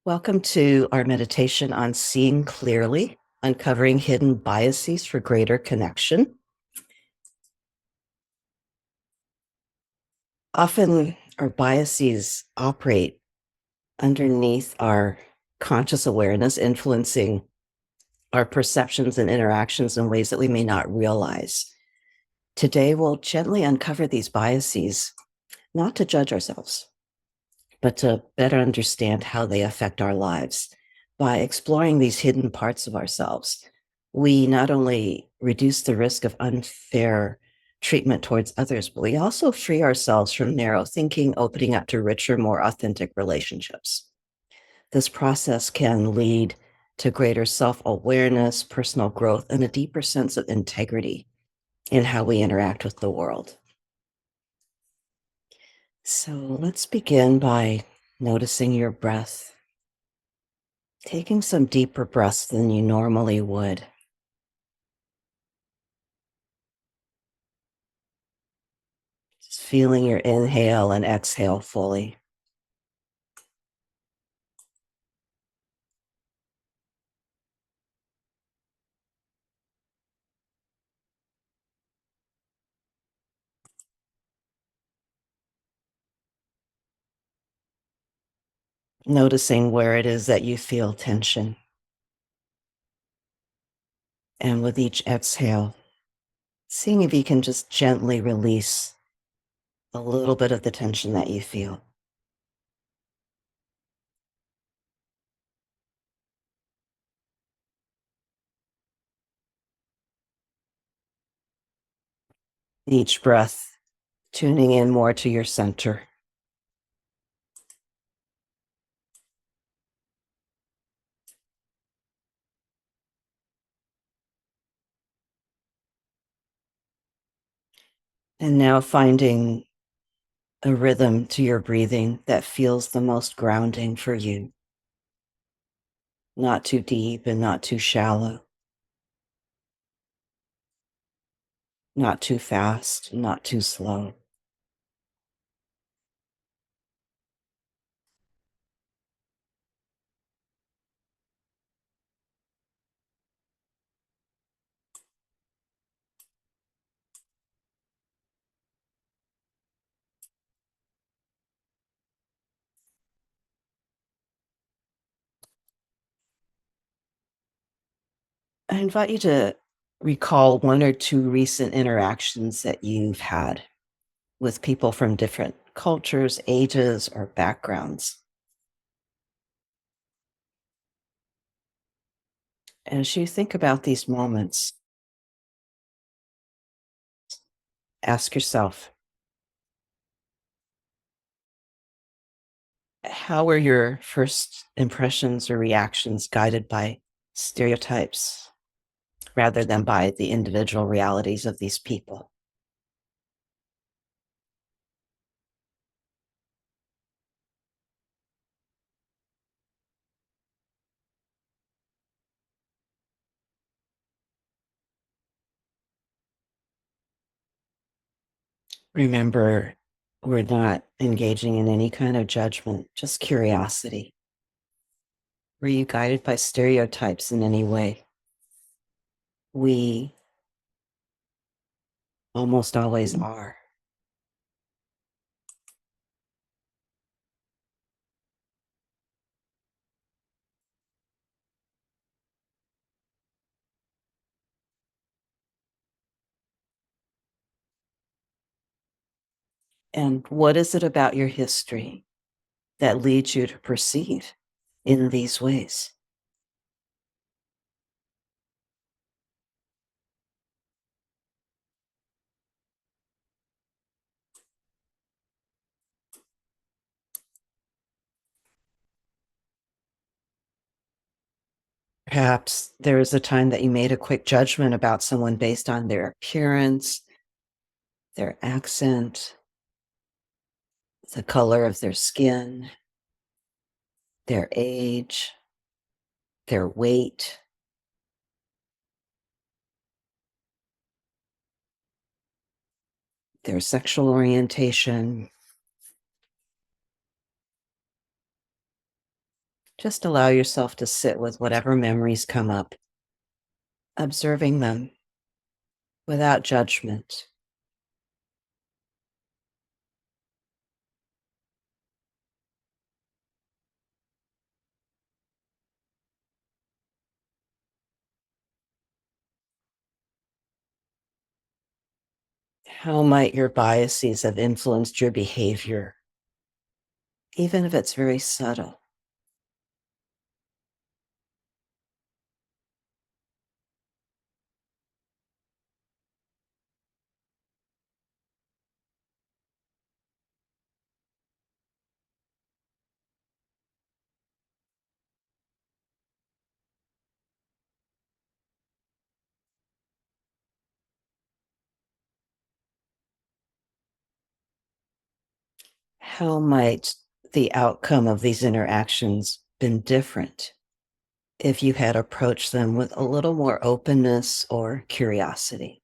Welcome to our meditation on seeing clearly, uncovering hidden biases for greater connection. Often, our biases operate underneath our conscious awareness, influencing our perceptions and interactions in ways that we may not realize. Today, we'll gently uncover these biases, not to judge ourselves, but to better understand how they affect our lives. By exploring these hidden parts of ourselves, we not only reduce the risk of unfair treatment towards others, but we also free ourselves from narrow thinking, opening up to richer, more authentic relationships. This process can lead to greater self-awareness, personal growth, and a deeper sense of integrity in how we interact with the world. So let's begin by noticing your breath, taking some deeper breaths than you normally would. Just feeling your inhale and exhale fully. Noticing where it is that you feel tension. And with each exhale, seeing if you can just gently release a little bit of the tension that you feel. Each breath, tuning in more to your center. And now finding a rhythm to your breathing that feels the most grounding for you. Not too deep and not too shallow. Not too fast, not too slow. I invite you to recall one or two recent interactions that you've had with people from different cultures, ages, or backgrounds. As you think about these moments, ask yourself, how were your first impressions or reactions guided by stereotypes rather than by the individual realities of these people? Remember, we're not engaging in any kind of judgment, just curiosity. Were you guided by stereotypes in any way? We almost always are. And what is it about your history that leads you to perceive in these ways? Perhaps there is a time that you made a quick judgment about someone based on their appearance, their accent, the color of their skin, their age, their weight, their sexual orientation. Just allow yourself to sit with whatever memories come up, observing them without judgment. How might your biases have influenced your behavior, even if it's very subtle? How might the outcome of these interactions been different if you had approached them with a little more openness or curiosity?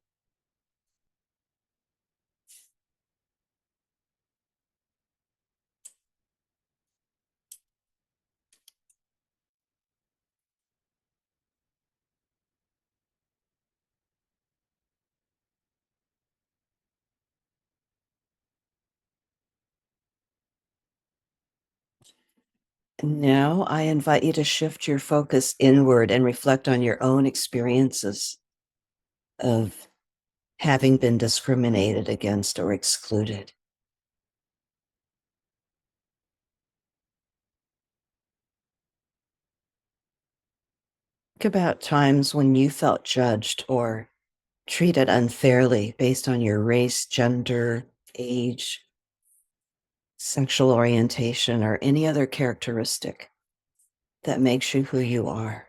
Now, I invite you to shift your focus inward and reflect on your own experiences of having been discriminated against or excluded. Think about times when you felt judged or treated unfairly based on your race, gender, age, sexual orientation, or any other characteristic that makes you who you are.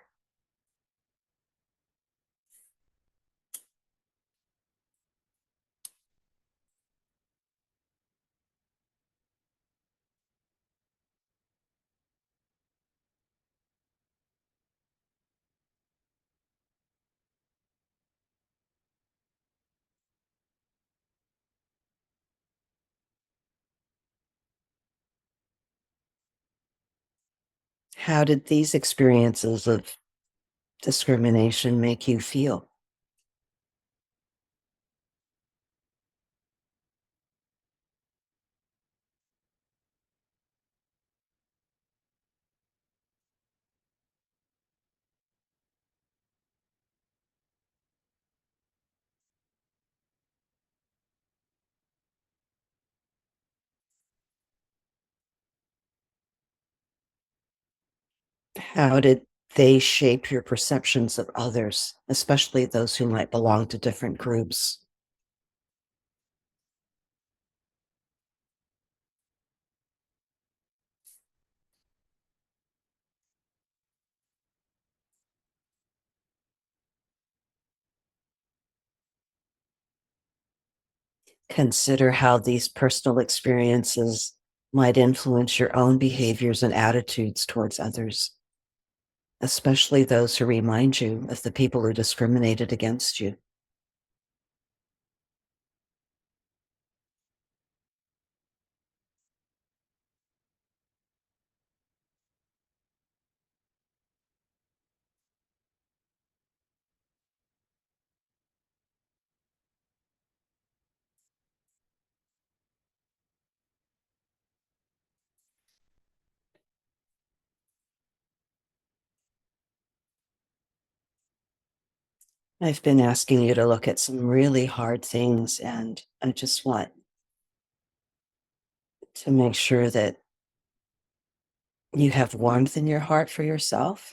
How did these experiences of discrimination make you feel? How did they shape your perceptions of others, especially those who might belong to different groups? Consider how these personal experiences might influence your own behaviors and attitudes towards others, especially those who remind you of the people who discriminated against you. I've been asking you to look at some really hard things, and I just want to make sure that you have warmth in your heart for yourself.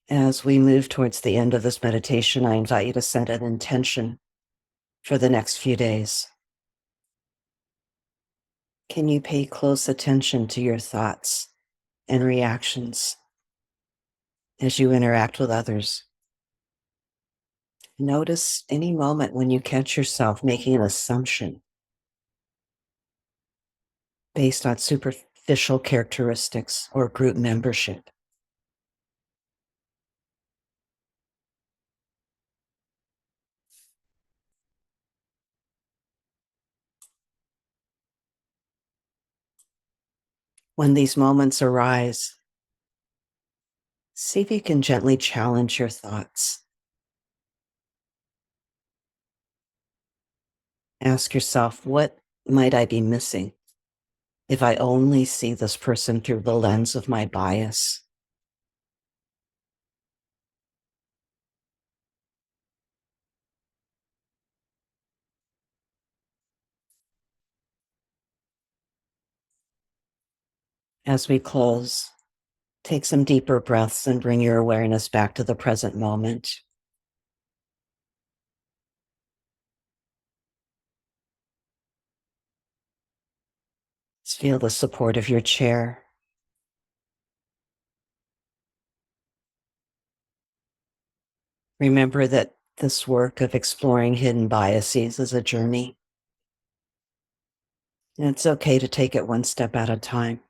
As we move towards the end of this meditation, I invite you to set an intention for the next few days. Can you pay close attention to your thoughts and reactions as you interact with others? Notice any moment when you catch yourself making an assumption based on superficial characteristics or group membership. When these moments arise, see if you can gently challenge your thoughts. Ask yourself, what might I be missing if I only see this person through the lens of my bias? As we close, take some deeper breaths and bring your awareness back to the present moment. Just feel the support of your chair. Remember that this work of exploring hidden biases is a journey. And it's okay to take it one step at a time.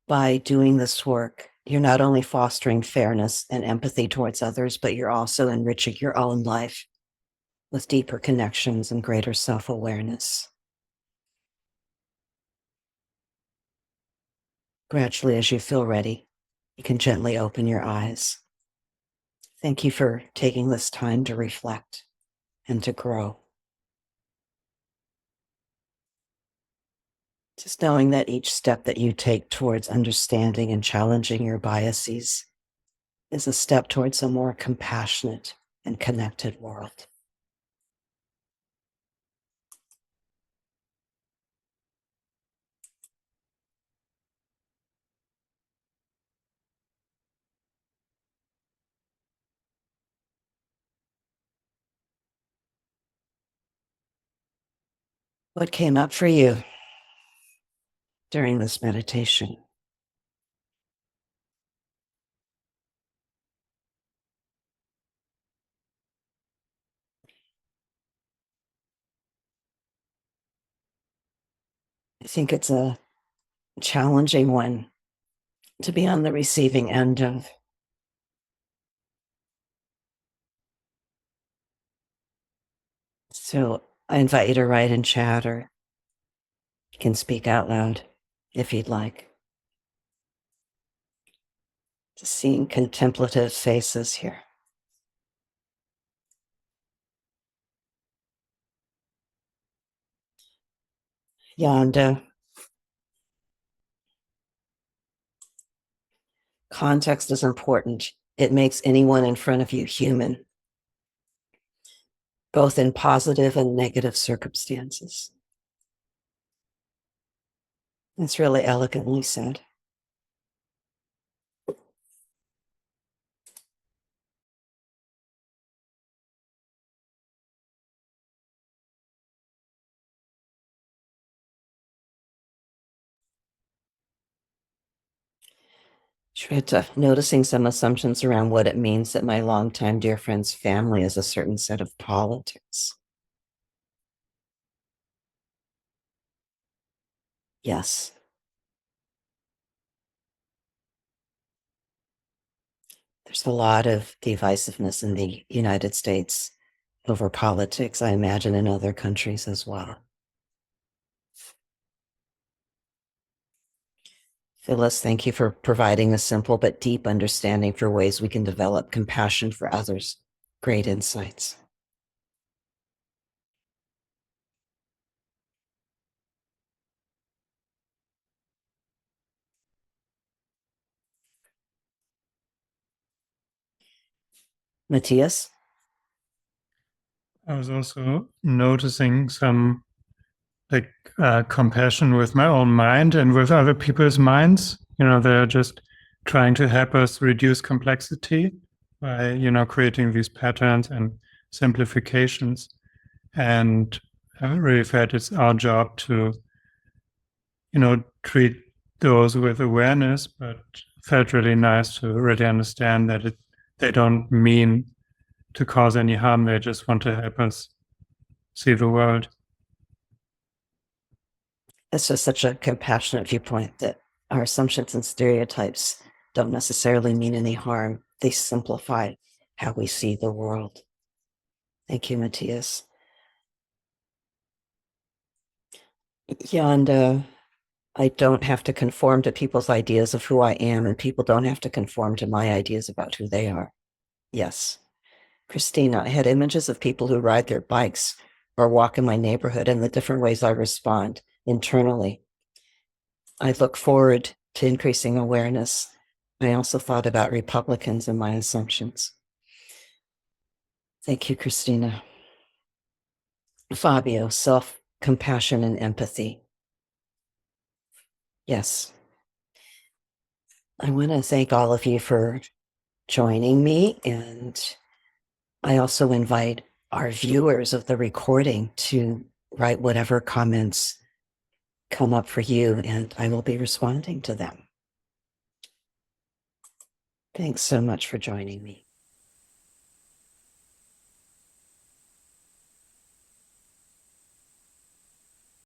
By doing this work, you're not only fostering fairness and empathy towards others, but you're also enriching your own life with deeper connections and greater self-awareness. Gradually, as you feel ready, you can gently open your eyes. Thank you for taking this time to reflect and to grow. Just knowing that each step that you take towards understanding and challenging your biases is a step towards a more compassionate and connected world. What came up for you during this meditation? I think it's a challenging one to be on the receiving end of. So I invite you to write in chat, or you can speak out loud if you'd like. Just seeing contemplative faces here. Yonder. Context is important. It makes anyone in front of you human, both in positive and negative circumstances. It's really elegantly said. Shweta, noticing some assumptions around what it means that my longtime dear friend's family is a certain set of politics. Yes. There's a lot of divisiveness in the United States over politics, I imagine in other countries as well. Phyllis, thank you for providing a simple but deep understanding for ways we can develop compassion for others. Great insights. Matthias? I was also noticing some like compassion with my own mind and with other people's minds. They're just trying to help us reduce complexity by, creating these patterns and simplifications. And I really felt it's our job to, treat those with awareness, but felt really nice to really understand that they don't mean to cause any harm. They just want to help us see the world. It's just such a compassionate viewpoint that our assumptions and stereotypes don't necessarily mean any harm. They simplify how we see the world. Thank you, Matthias. Yonda, I don't have to conform to people's ideas of who I am, and people don't have to conform to my ideas about who they are. Yes. Christina, I had images of people who ride their bikes or walk in my neighborhood and the different ways I respond internally. I look forward to increasing awareness. I also thought about Republicans and my assumptions. Thank you, Christina. Fabio, self-compassion and empathy. Yes. I want to thank all of you for joining me, and I also invite our viewers of the recording to write whatever comments come up for you, and I will be responding to them. Thanks so much for joining me.